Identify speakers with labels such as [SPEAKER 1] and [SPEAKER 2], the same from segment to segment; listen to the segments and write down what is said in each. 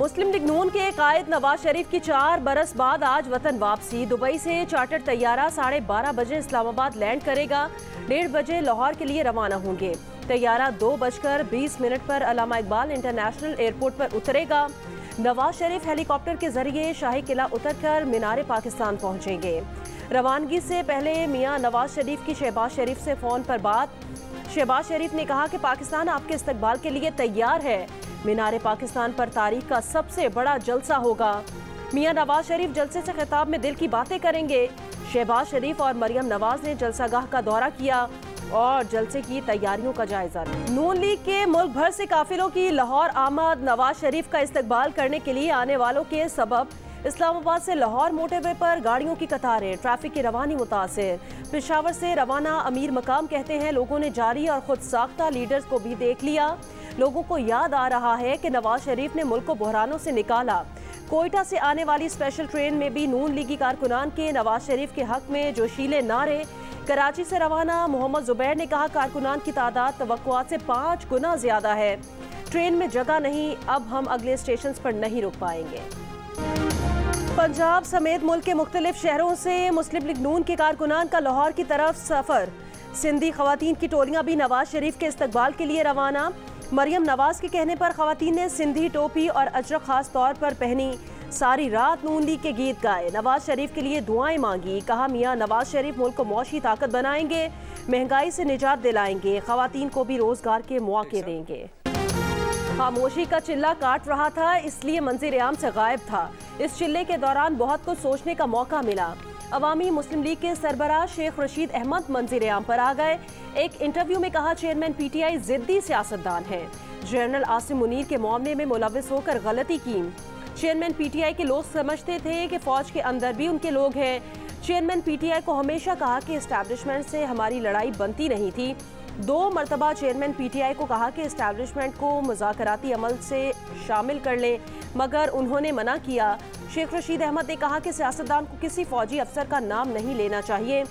[SPEAKER 1] मुस्लिम league नून के कायद नवाज शरीफ की 4 बरस बाद आज वतन वापसी। दुबई से चार्टर्ड तैयारा 12:30 बजे इस्लामाबाद लैंड करेगा। 1:30 बजे लाहौर के लिए रवाना होंगे। तैयारा 2:20 पर अल्लामा इकबाल इंटरनेशनल एयरपोर्ट पर उतरेगा। नवाज शरीफ हेलीकॉप्टर के जरिए शाही किला उतरकर मीनार पाकिस्तान पहुंचेंगे। रवानगी से पहले मियां नवाज शरीफ की शहबाज शरीफ से फोन पर बात। शहबाज शरीफ ने कहा कि पाकिस्तान आपके इस्तकबाल के लिए तैयार है। मीनार पाकिस्तान पर तारीख का सबसे बड़ा जलसा होगा। मियां नवाज शरीफ जलसे से खिताब में दिल की बातें करेंगे। शहबाज शरीफ और मरियम नवाज ने जलसागाह का दौरा किया और जलसे की तैयारियों का जायजा लिया। नून लीग के मुल्क भर से काफिलों की लाहौर आमद। नवाज शरीफ का इस्तकबाल करने के लिए आने वालों के सबब इस्लामाबाद से लाहौर मोटरवे पर गाड़ियों की कतारें, ट्रैफिक की रवानी मुतासिर। पेशावर से रवाना अमीर मकाम कहते हैं लोगों ने जारी और खुद साख्ता लीडर्स को भी देख लिया। लोगों को याद आ रहा है कि नवाज शरीफ ने मुल्क को बहरानों से निकाला। कोयटा से आने वाली स्पेशल ट्रेन में भी नून लीगी कारकुनान के नवाज शरीफ के हक में जोशीले नारे। कराची से रवाना मोहम्मद जुबैर ने कहा कारकुनान की तादाद तवक्कुआत से 5 गुना ज्यादा है। ट्रेन में जगह नहीं, अब हम अगले स्टेशन पर नहीं रुक पाएंगे। पंजाब समेत मुल्क के मुख्तलिफ शहरों से मुस्लिम लीग नून के कारकुनान का लाहौर की तरफ सफर। सिंधी खवातीन की टोलियां भी नवाज शरीफ के इस्तकबाल के लिए रवाना। मरियम नवाज के कहने पर खवातीन ने सिंधी टोपी और अजरक खास तौर पर पहनी। सारी रात नून लीग के गीत गाए। नवाज शरीफ के लिए दुआएं मांगी। कहा मियां नवाज शरीफ मुल्क को मौशी ताकत बनाएंगे, महंगाई से निजात दिलाएंगे, खवातीन को भी रोजगार के मौके देंगे। खामोशी का चिल्ला काट रहा था, इसलिए मंजर आम से गायब था। इस चिल्ले के दौरान बहुत कुछ सोचने का मौका मिला। अवामी मुस्लिम लीग के सरबराह शेख रशीद अहमद मंजर आम पर आ गए। एक इंटरव्यू में कहा चेयरमैन पीटीआई जिद्दी सियासतदान है। जनरल आसिम मुनीर के मामले में मुलविस होकर गलती की। चेयरमैन पीटीआई के लोग समझते थे कि फौज के अंदर भी उनके लोग हैं। चेयरमैन पीटीआई को हमेशा कहा कि एस्टैब्लिशमेंट से हमारी लड़ाई बनती नहीं थी। 2 मरतबा चेयरमैन पीटीआई को कहा कि एस्टैब्लिशमेंट को मुज़ाकराती अमल से शामिल कर ले, मगर उन्होंने मना किया। शेख रशीद अहमद ने कहा कि सियासतदान को किसी फौजी अफसर का नाम नहीं लेना चाहिए।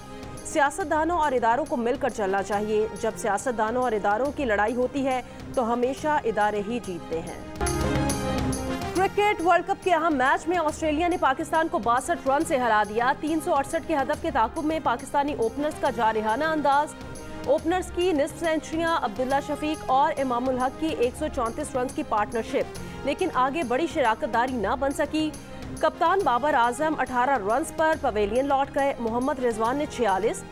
[SPEAKER 1] सियासतदानों और इदारों को मिलकर चलना चाहिए। जब सियासतदानों और इदारों की लड़ाई होती है तो हमेशा इदारे ही जीतते हैं। क्रिकेट वर्ल्ड कप के अहम मैच में ऑस्ट्रेलिया ने पाकिस्तान को 62 रन से हरा दिया। 368 के हदफ के ताकुब में पाकिस्तानी ओपनर्स का जारहाना अंदाज। ओपनर्स की निस्फ सेंचुरियां, अब्दुल्ला शफीक और इमामुल हक की 134 रन की पार्टनरशिप, लेकिन आगे बड़ी शराकतदारी न बन सकी। कप्तान बाबर आजम 18 रन पर पवेलियन लौट गए। मोहम्मद रिजवान ने 46,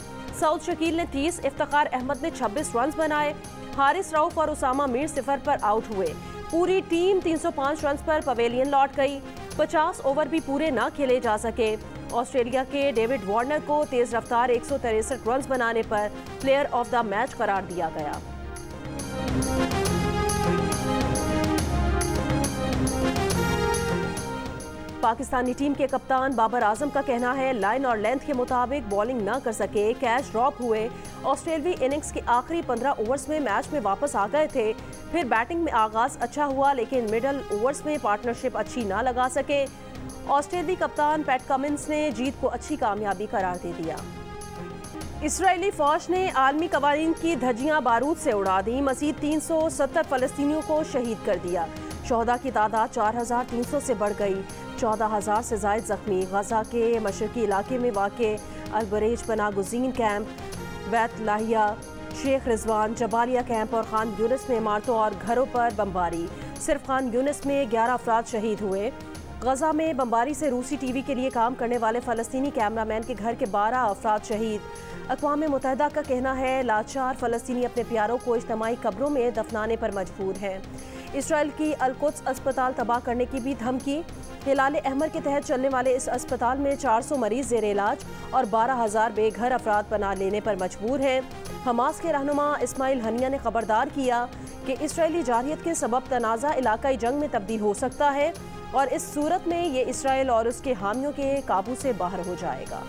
[SPEAKER 1] सऊद शकील ने 30, इफ्तिखार अहमद ने 26 रन बनाए। हारिस रऊफ और उसामा मीर 0 पर आउट हुए। पूरी टीम 305 रन पर पवेलियन लौट गई। 50 ओवर भी पूरे न खेले जा सके। ऑस्ट्रेलिया के डेविड वार्नर को तेज रफ्तार 163 रन बनाने पर प्लेयर ऑफ द मैच करार दिया गया। पाकिस्तानी टीम के कप्तान बाबर आजम का कहना है लाइन और लेंथ के मुताबिक बॉलिंग न कर सके, कैच ड्रॉप हुए। ऑस्ट्रेलियावी इनिंग्स के आखिरी 15 ओवर्स में मैच में वापस आ गए थे। फिर बैटिंग में आगाज अच्छा हुआ, लेकिन मिडल ओवर्स में पार्टनरशिप अच्छी ना लगा सके। ऑस्ट्रेलियाई कप्तान पैट कमिंस ने जीत को अच्छी कामयाबी करार दे दिया। इसराइली फौज ने आलमी कवानीन की धज्जियां बारूद से उड़ा दी। मजीद 370 फलस्तीनियों को शहीद कर दिया। शोहदा की तादाद 4300 से बढ़ गई। 14,000 से जायद जख्मी। गजा के मशरकी इलाके में वाक़े अलबरेज पनागुज़ीन camp, Beit Lahia, Sheikh Radwan, Jabalia camp और खान यूनिस में इमारतों और घरों पर बमबारी। सिर्फ खान यूनिस में 11 अफराद शहीद हुए। गजा में बमबारी से रूसी टीवी के लिए काम करने वाले फ़लस्तीनी कैमरामैन के घर के 12 अफराद शहीद। अक़वाम मुत्तहिदा का कहना है लाचार फ़लस्तीनी अपने प्यारों को इज्तिमाई कब्रों में दफनाने पर मजबूर हैं। इसराइल की अल-कुद्स अस्पताल तबाह करने की भी धमकी। हिलाल अहमर के तहत चलने वाले इस अस्पताल में 400 मरीज ज़ेर इलाज और 12,000 बेघर अफराद पनाह लेने पर मजबूर हैं। हमास के रहनुमा इस्माइल हनिया ने खबरदार किया कि इसराइली जारहियत के सबब तनाज़ा इलाकाई जंग में तब्दील हो सकता है और इस सूरत में ये इसराइल और उसके हामियों के काबू से बाहर हो जाएगा।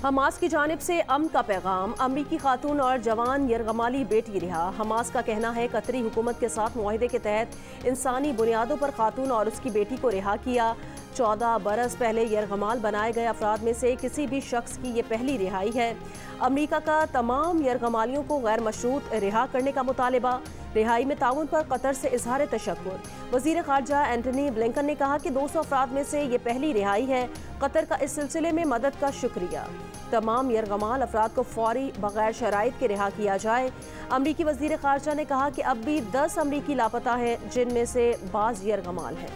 [SPEAKER 1] हमास की जानिब से अमन का पैगाम। अमरीकी खातून और जवान यरगमाली बेटी रिहा। हमास का कहना है कतरी हुकूमत के साथ मुआहिदे के तहत इंसानी बुनियादों पर खातून और उसकी बेटी को रिहा किया। 14 बरस पहले यरगमाल बनाए गए अफराद में से किसी भी शख्स की ये पहली रिहाई है। अमरीका का तमाम यरगमालियों को गैर मशरूत रिहा करने का मुतालबा। रिहाई में ताउन पर कतर से इजहार तशक्कुर। वज़ीर ख़ारजा एंटनी ब्लिंकन ने कहा कि 200 अफराद में से ये पहली रिहाई है। कतर का इस सिलसिले में मदद का शुक्रिया। तमाम यरगमाल अफराद को फौरी बगैर शराइत के रिहा किया जाए। अमरीकी वज़ीर ख़ारजा ने कहा कि अब भी 10 अमरीकी लापता हैं, जिनमें से बाज़ यरगमाल हैं।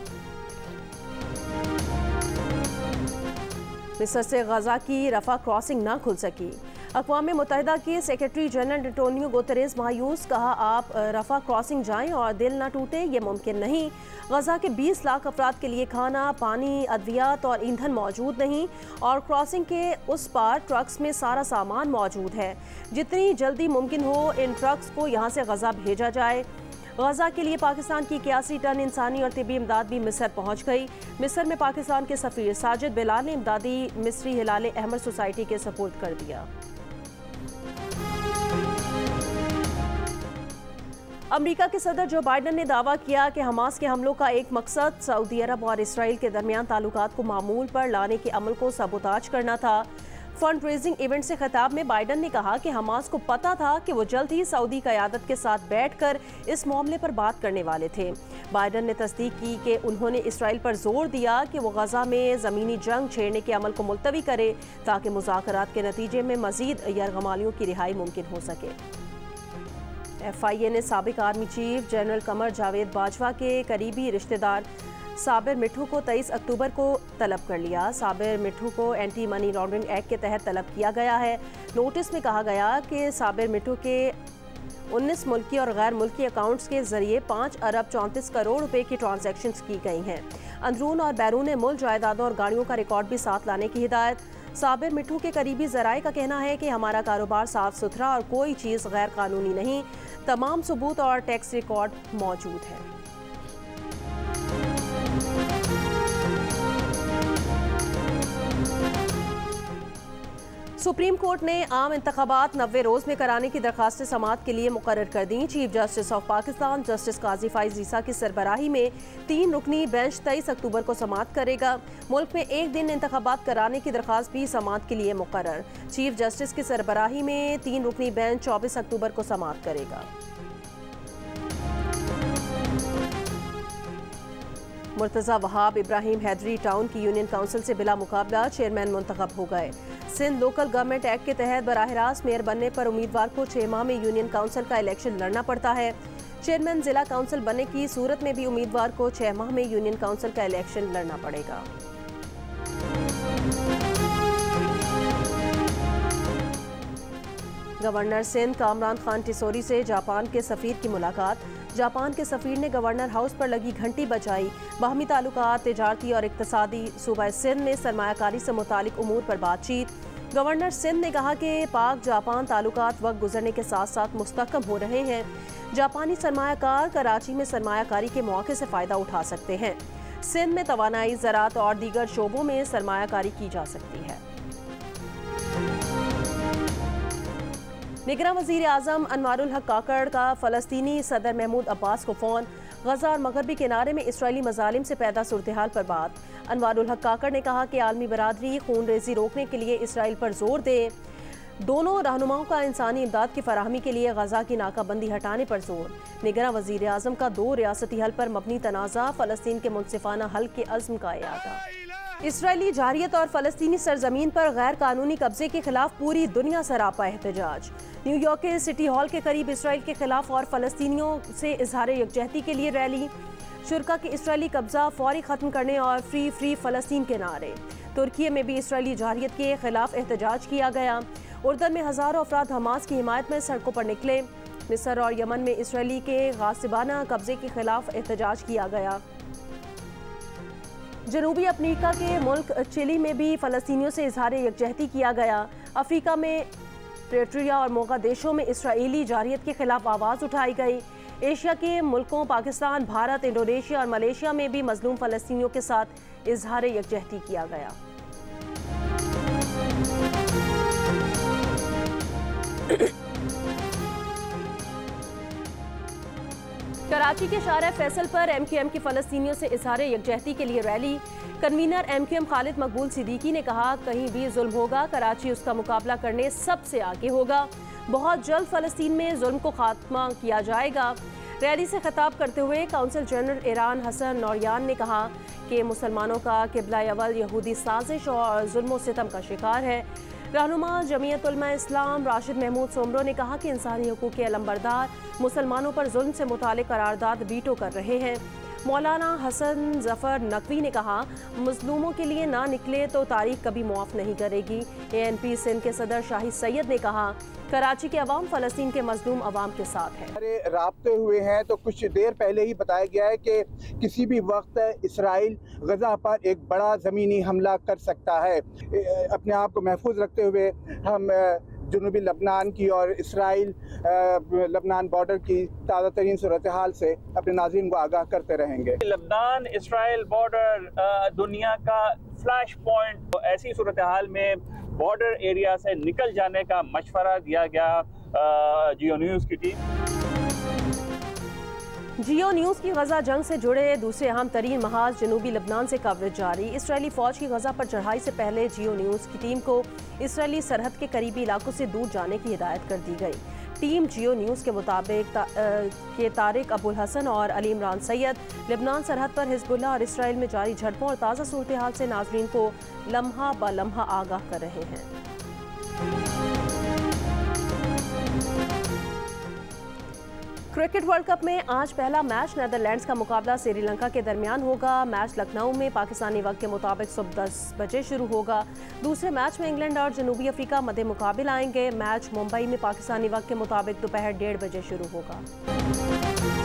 [SPEAKER 1] मिस्र से गजा की रफा क्रॉसिंग न खुल सकी। अक़वाम मुत्तहिदा के सेक्रेटरी जनरल एंटोनियो गुतेरेस मायूस। कहा, आप रफा क्रॉसिंग जाएं और दिल न टूटे, ये मुमकिन नहीं। गजा के 20 लाख अफराद के लिए खाना, पानी, अद्वियात और ईंधन मौजूद नहीं और क्रॉसिंग के उस पार ट्रक्स में सारा सामान मौजूद है। जितनी जल्दी मुमकिन हो इन ट्रक्स को यहाँ से गजा भेजा जाए। गजा के लिए पाकिस्तान की 81 टन इंसानी और तिब्बी इमदाद भी मिस्र पहुँच गई। मिस्र में पाकिस्तान के सफ़ीर साजिद बिलाल ने इमदादी मिस्री हिलाल अहमद सोसाइटी के सपुर्द कर दिया। अमेरिका के सदर जो बाइडन ने दावा किया कि हमास के हमलों का एक मकसद सऊदी अरब और इसराइल के दरमियान ताल्लुकात को मामूल पर लाने के अमल को सबूताज करना था। फंड रेजिंग इवेंट से खिताब में बाइडन ने कहा कि हमास को पता था कि वो जल्द ही सऊदी क़यादत के साथ बैठकर इस मामले पर बात करने वाले थे। बाइडन ने तस्दीक की कि उन्होंने इसराइल पर जोर दिया कि वो गजा में ज़मीनी जंग छेड़ने के अमल को मुलतवी करे ताकि मुज़ाकरात के नतीजे में मज़ीद यरगमालियों की रिहाई मुमकिन हो सके। FIA ने साबिक army chief general Qamar Javed Bajwa के करीबी रिश्तेदार साबिर मिठू को 23 अक्टूबर को तलब कर लिया। साबिर मिठू को एंटी मनी लॉन्ड्रिंग एक्ट के तहत तलब किया गया है। नोटिस में कहा गया कि साबिर मिठू के 19 मुल्की और गैर मुल्की अकाउंट्स के जरिए 5 अरब 34 करोड़ रुपए की ट्रांजैक्शंस की गई हैं। अंदरून और बैरून मुल्क जायदादों और गाड़ियों का रिकॉर्ड भी साथ लाने की हिदायत। साबिर मिठू के करीबी ज़राए का कहना है कि हमारा कारोबार साफ सुथरा और कोई चीज़ गैर कानूनी नहीं, तमाम सबूत और टैक्स रिकॉर्ड मौजूद है। सुप्रीम कोर्ट ने आम इंतखाबात 90 रोज़ में कराने की दरख्वास्त समाअत के लिए मुकर्रर कर दी। Chief justice of Pakistan justice Qazi Faez Isa की सरबराही में 3 रुकनी बेंच 23 अक्टूबर को समाअत करेगा। मुल्क में एक दिन इंतखाबात कराने की दरख्वास्त भी समाअत के लिए मुकर्रर। चीफ जस्टिस की सरबराही में 3 रुकनी बेंच 24 अक्टूबर को समाअत करेगा। मुर्तज़ा वहाब इब्राहिम हैदरी टाउन की यूनियन काउंसिल से बिला मुकाबला चेयरमैन मुंतखब हो गए। सिंध लोकल गवर्नमेंट एक्ट के तहत बराह रास्त मेयर बनने पर उम्मीदवार को 6 माह में यूनियन काउंसिल का इलेक्शन लड़ना पड़ता है। चेयरमैन जिला काउंसिल बनने की सूरत में भी उम्मीदवार को 6 माह में यूनियन काउंसिल का इलेक्शन लड़ना पड़ेगा। गवर्नर सिंध कामरान खान टिसोरी से जापान के सफीर की मुलाकात। जापान के सफीर ने गवर्नर हाउस पर लगी घंटी बजाई। बाहमी ताल्लुकात, तिजारती और इक्तसादी सूबा सिंध में सरमायाकारी से मुतालिक उमूर पर बातचीत। गवर्नर सिंध ने कहा कि पाक जापान ताल्लुकात वक्त गुजरने के साथ साथ मुस्तहकम हो रहे हैं। जापानी सरमायाकार कराची में सरमायाकारी के मौके से फ़ायदा उठा सकते हैं। सिंध में तवानाई, ज़राअत और दीगर शोबों में सरमायाकारी की जा सकती है। निगरान वज़ीर आज़म अनवारुल हक काकड़ का फ़लस्तीनी सदर महमूद अब्बास को फ़ोन। गजा और मगरबी किनारे में इसराइली मज़ालिम से पैदा सूरत हाल पर बात। अनवारुल हक काकड़ ने कहा कि आलमी बरादरी खून रेजी रोकने के लिए इसराइल पर जोर दे। दोनों रहनुमाओं का इंसानी इमदाद की फराहमी के लिए गजा की नाकाबंदी हटाने पर जोर। निगरान वज़ीर आज़म का 2 रियासती हल पर मबनी तनाज़ा, फ़लस्तीन के मुनसिफाना हल के अज़्म का इरादा। इसराइली जारियत और फ़लस्तीनी सरजमीन पर गैर कानूनी कब्जे के खिलाफ पूरी दुनिया सरापा एहतजाज। न्यूयॉर्क के सिटी हॉल के करीब इसराइल के खिलाफ और फ़लस्तीनियों से इजहार यकजहती के लिए रैली। शुरका के इसराइली कब्जा फौरी ख़त्म करने और फ्री फ्री फ़लस्तीन के नारे। तुर्की में भी इसराइली जारियत के खिलाफ एहतजाज किया गया। उर्दन में हज़ारों अफराद हमास की हिमायत में सड़कों पर निकले। मिस्र और यमन में इसराइली के गासिबाना कब्जे के खिलाफ एहतजाज किया गया। जनूबी अफ्रीका के मुल्क चिली में भी फ़लस्तीनियों से इजहार यकजहती किया गया। अफ्रीका में प्रेटोरिया और मोगादिशु में इसराइली जारियत के खिलाफ आवाज़ उठाई गई। एशिया के मुल्कों पाकिस्तान, भारत, इंडोनेशिया और मलेशिया में भी मजलूम फ़लस्तीनियों के साथ इजहार यकजहती किया गया। कराची के शाहरा फैसल पर MQM की फ़लस्तीनियों से इज़हार यकजहती के लिए रैली। कन्वीनर MQM खालिद मकबूल सिद्दीकी ने कहा, कहीं भी जुल्म होगा, कराची उसका मुकाबला करने सबसे आगे होगा। बहुत जल्द फ़लस्तीन में जुल्म को खात्मा किया जाएगा। रैली से खिताब करते हुए काउंसिल जनरल ईरान हसन नौरियान ने कहा कि मुसलमानों का किबला अव्वल यहूदी साजिश और जुल्म सितम का शिकार है। रहनुमा जमीयत उलमा इस्लाम राशिद महमूद सोमरो ने कहा कि इंसानी हकूक़ के अलमबरदार मुसलमानों पर जुल्म से मुतालिक करारदाद वीटो कर रहे हैं। मौलाना हसन जफर नकवी ने कहा, मजलूमों के लिए ना निकले तो तारीख कभी मुआफ़ नहीं करेगी। ANP सिंध के सदर शाहिद सैयद ने कहा, कराची के अवाम फ़लस्तीन के मजलूम अवाम के साथ है।
[SPEAKER 2] हमारे राब्ते हुए हैं तो कुछ देर पहले ही बताया गया है कि किसी भी वक्त इसराइल गजा पर एक बड़ा ज़मीनी हमला कर सकता है। अपने आप को महफूज रखते हुए हम जनूबी लबनान की और इसराइल लबनान बॉर्डर की ताज़ा तरीन सूरत हाल से अपने नाज़रीन को आगाह करते रहेंगे।
[SPEAKER 3] लबनान इसराइल बॉर्डर दुनिया का फ्लैश पॉइंट, ऐसी सूरत हाल में बॉर्डर एरिया से निकल जाने का मशवरा दिया गया जियो न्यूज़ की टीम।
[SPEAKER 1] जियो न्यूज़ की गजा जंग से जुड़े दूसरे अहम तरीन महाज जनूबी लबनान से कवरेज जारी। इसराइली फ़ौज की गजा पर चढ़ाई से पहले जियो न्यूज़ की टीम को इसराइली सरहद के करीबी इलाकों से दूर जाने की हिदायत कर दी गई। टीम जियो न्यूज़ के मुताबिक के तारिक अबुल हसन और अली इमरान सैयद लबनान सरहद पर हिजबुल्लाह और इसराइल में जारी झड़पों और ताज़ा सूरत हाल से नाजरीन को लम्हा ब लम्हा आगाह कर रहे हैं। क्रिकेट वर्ल्ड कप में आज पहला मैच नीदरलैंड्स का मुकाबला श्रीलंका के दरमियान होगा। मैच लखनऊ में पाकिस्तानी वक्त के मुताबिक सुबह 10 बजे शुरू होगा। दूसरे मैच में इंग्लैंड और जनूबी अफ्रीका मध्य मुकाबले आएंगे। मैच मुंबई में पाकिस्तानी वक्त के मुताबिक दोपहर 1:30 बजे शुरू होगा।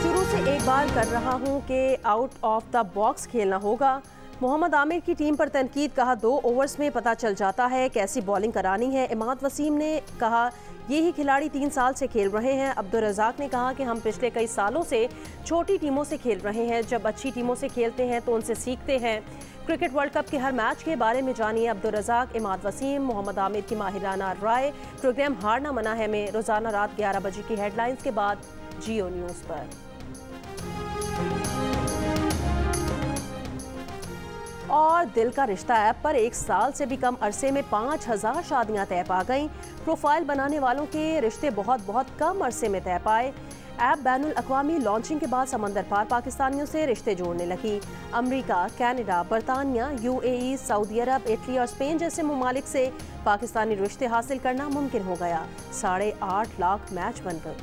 [SPEAKER 1] शुरू से एक बार कर रहा हूं कि आउट ऑफ द बॉक्स खेलना होगा। मोहम्मद आमिर की टीम पर तनकीद, कहा 2 ओवर्स में पता चल जाता है कैसी बॉलिंग करानी है। इमाद वसीम ने कहा, यही खिलाड़ी 3 साल से खेल रहे हैं। अब्दुल रज़ाक ने कहा कि हम पिछले कई सालों से छोटी टीमों से खेल रहे हैं, जब अच्छी टीमों से खेलते हैं तो उनसे सीखते हैं। क्रिकेट वर्ल्ड कप के हर मैच के बारे में जानिए अब्दुल रज़ाक, इमाद वसीम, मोहम्मद आमिर की माहिराना राय। प्रोग्राम हारना मना है में रोज़ाना रात 11 बजे की हेडलाइंस के बाद जियो न्यूज़ पर। और दिल का रिश्ता ऐप पर 1 साल से भी कम अरसे में 5000 शादियां तय पा गईं। प्रोफाइल बनाने वालों के रिश्ते बहुत कम अरसे में तय पाए। ऐप बैनुल अक़वामी लॉन्चिंग के बाद समंदर पार पाकिस्तानियों से रिश्ते जोड़ने लगी। अमेरिका, कनाडा, बरतानिया, UAE, सऊदी अरब, इटली और स्पेन जैसे ममालिक से पाकिस्तानी रिश्ते हासिल करना मुमकिन हो गया। 8.5 लाख मैच बनकर